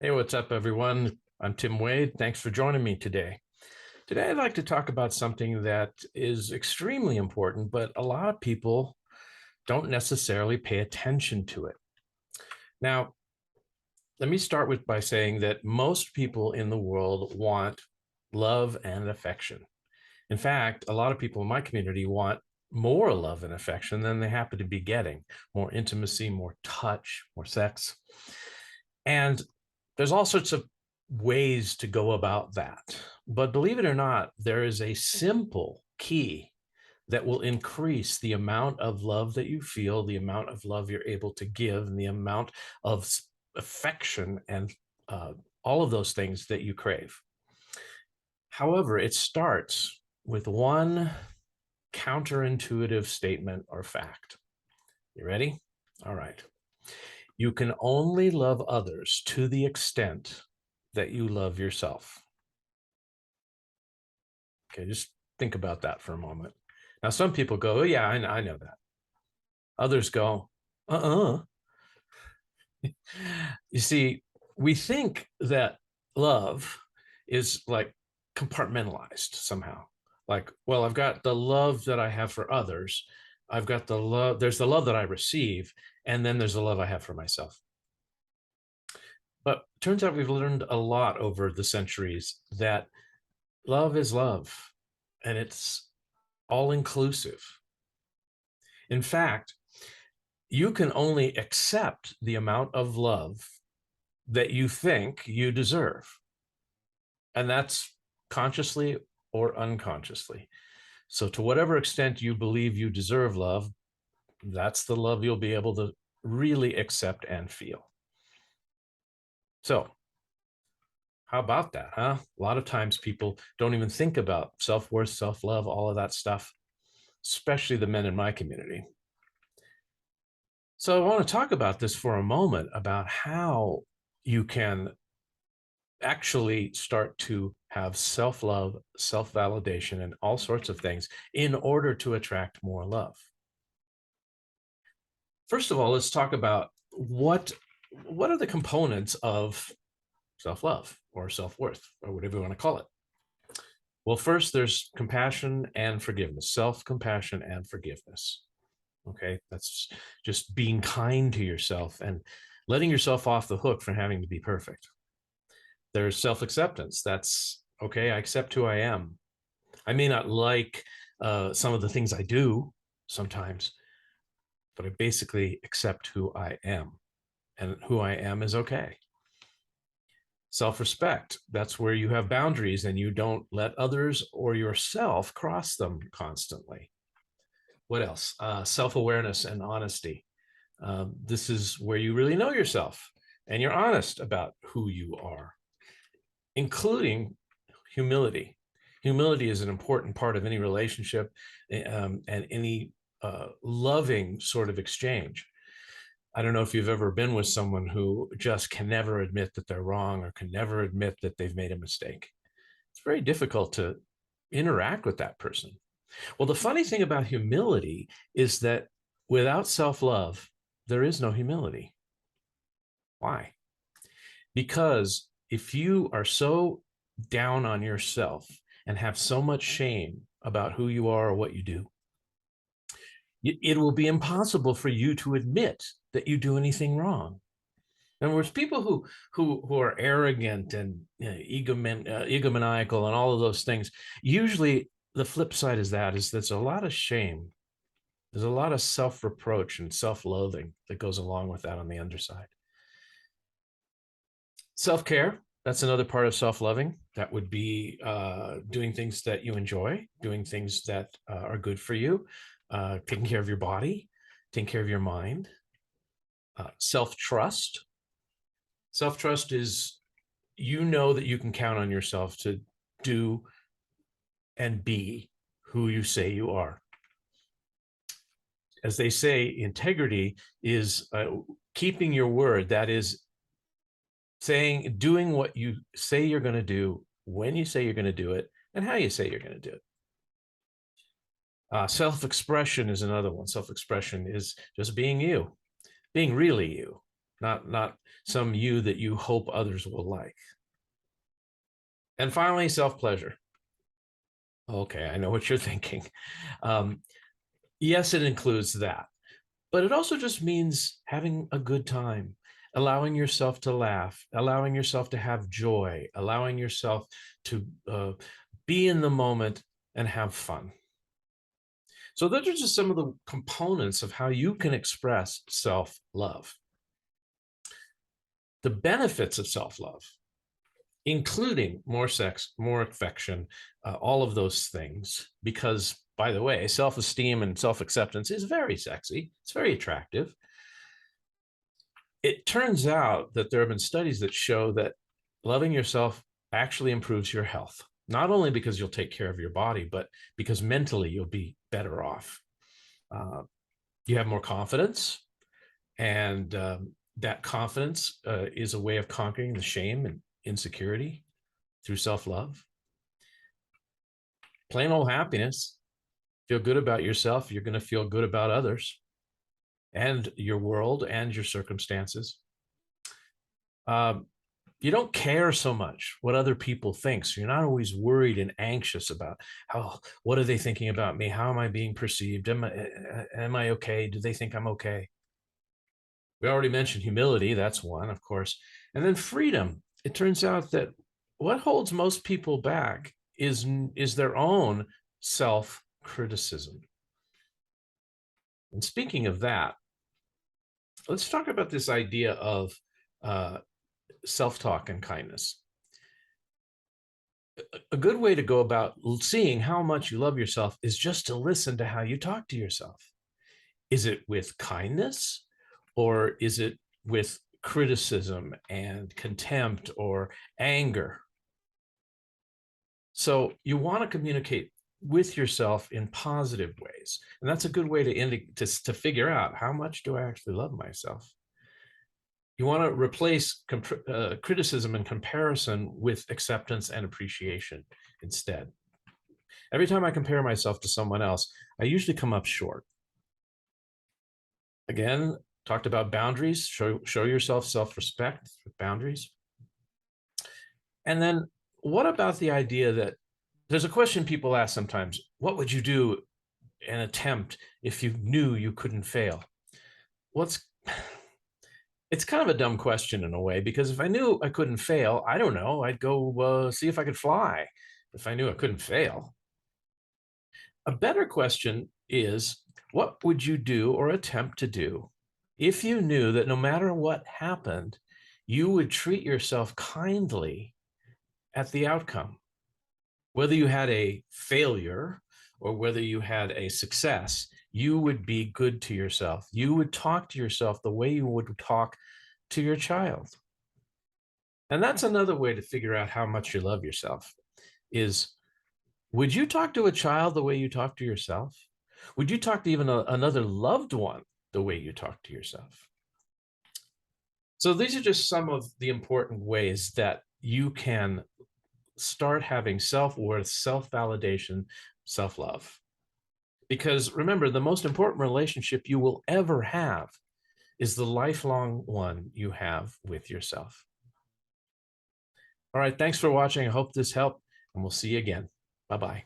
Hey, what's up, everyone? I'm Tim Wade. Thanks for joining me today. Today, I'd like to talk about something that is extremely important, but a lot of people don't necessarily pay attention to it. Now, let me start with by saying that most people in the world want love and affection. In fact, a lot of people in my community want more love and affection than they happen to be getting, more intimacy, more touch, more sex. And there's all sorts of ways to go about that. But believe it or not, there is a simple key that will increase the amount of love that you feel, the amount of love you're able to give, and the amount of affection and all of those things that you crave. However, it starts with one counterintuitive statement or fact. You ready? All right. You can only love others to the extent that you love yourself. Okay, just think about that for a moment. Now, some people go, oh, yeah, I know that. Others go, uh-uh. You see, we think that love is like compartmentalized somehow. Like, well, I've got the love that I have for others. I've got the love, there's the love that I receive, and then there's the love I have for myself. But it turns out we've learned a lot over the centuries that love is love and it's all inclusive. In fact, you can only accept the amount of love that you think you deserve. And that's consciously or unconsciously. So, to whatever extent you believe you deserve love, that's the love you'll be able to really accept and feel. So, how about that, huh? A lot of times people don't even think about self worth, self love, all of that stuff, especially the men in my community. So, I want to talk about this for a moment about how you can actually start to have self love, self validation, and all sorts of things in order to attract more love. First of all, let's talk about what are the components of self love or self worth or whatever you want to call it. Well, first, there's compassion and forgiveness, self compassion and forgiveness. Okay, that's just being kind to yourself and letting yourself off the hook for having to be perfect. There's self acceptance. That's okay, I accept who I am. I may not like some of the things I do sometimes, but I basically accept who I am, and who I am is okay. Self respect, that's where you have boundaries and you don't let others or yourself cross them constantly. What else? Self awareness and honesty. This is where you really know yourself and you're honest about who you are, including humility. Humility is an important part of any relationship and any loving sort of exchange. I don't know if you've ever been with someone who just can never admit that they're wrong or can never admit that they've made a mistake. It's very difficult to interact with that person. Well, the funny thing about humility is that without self love, there is no humility. Why? Because if you are so down on yourself and have so much shame about who you are or what you do, it will be impossible for you to admit that you do anything wrong. In other words, people who are arrogant and egomaniacal and all of those things, usually the flip side is that is there's a lot of shame. There's a lot of self-reproach and self-loathing that goes along with that on the underside. Self-care, that's another part of self-loving. That would be doing things that you enjoy, doing things that are good for you, taking care of your body, taking care of your mind. Self-trust. Self-trust is you know that you can count on yourself to do and be who you say you are. As they say, integrity is keeping your word. That is doing what you say you're going to do, when you say you're going to do it, and how you say you're going to do it. Self-expression is another one. Self-expression is just being you, being really you, not some you that you hope others will like. And finally, self-pleasure. Okay, I know what you're thinking. Um, yes, it includes that, but it also just means having a good time, allowing yourself to laugh, allowing yourself to have joy, allowing yourself to be in the moment and have fun. So those are just some of the components of how you can express self-love. The benefits of self-love, including more sex, more affection, all of those things, because by the way, self-esteem and self-acceptance is very sexy. It's very attractive. It turns out that there have been studies that show that loving yourself actually improves your health, not only because you'll take care of your body, but because mentally you'll be better off. You have more confidence, and that confidence is a way of conquering the shame and insecurity through self-love. Plain old happiness. Feel good about yourself, you're going to feel good about others and your world and your circumstances. You don't care so much what other people think, so you're not always worried and anxious about what are they thinking about me, how am I being perceived, am I okay, do they think I'm okay? We already mentioned humility, that's one, of course. And then freedom. It turns out that what holds most people back is their own self-criticism. And speaking of that, let's talk about this idea of self-talk and kindness. A good way to go about seeing how much you love yourself is just to listen to how you talk to yourself. Is it with kindness, or is it with criticism and contempt or anger? So you want to communicate with yourself in positive ways. And that's a good way to figure out, how much do I actually love myself? You want to replace criticism and comparison with acceptance and appreciation instead. Every time I compare myself to someone else, I usually come up short. Again, talked about boundaries. Show yourself self-respect with boundaries. And then what about the idea that there's a question people ask sometimes: what would you do an attempt if you knew you couldn't fail? It's kind of a dumb question in a way, because if I knew I couldn't fail, I don't know, I'd go see if I could fly if I knew I couldn't fail. A better question is, what would you do or attempt to do if you knew that no matter what happened, you would treat yourself kindly at the outcome? Whether you had a failure or whether you had a success, you would be good to yourself. You would talk to yourself the way you would talk to your child. And that's another way to figure out how much you love yourself is, would you talk to a child the way you talk to yourself? Would you talk to even another loved one the way you talk to yourself? So these are just some of the important ways that you can start having self-worth, self-validation, self-love. Because remember, the most important relationship you will ever have is the lifelong one you have with yourself. All right, thanks for watching. I hope this helped, and we'll see you again. Bye-bye.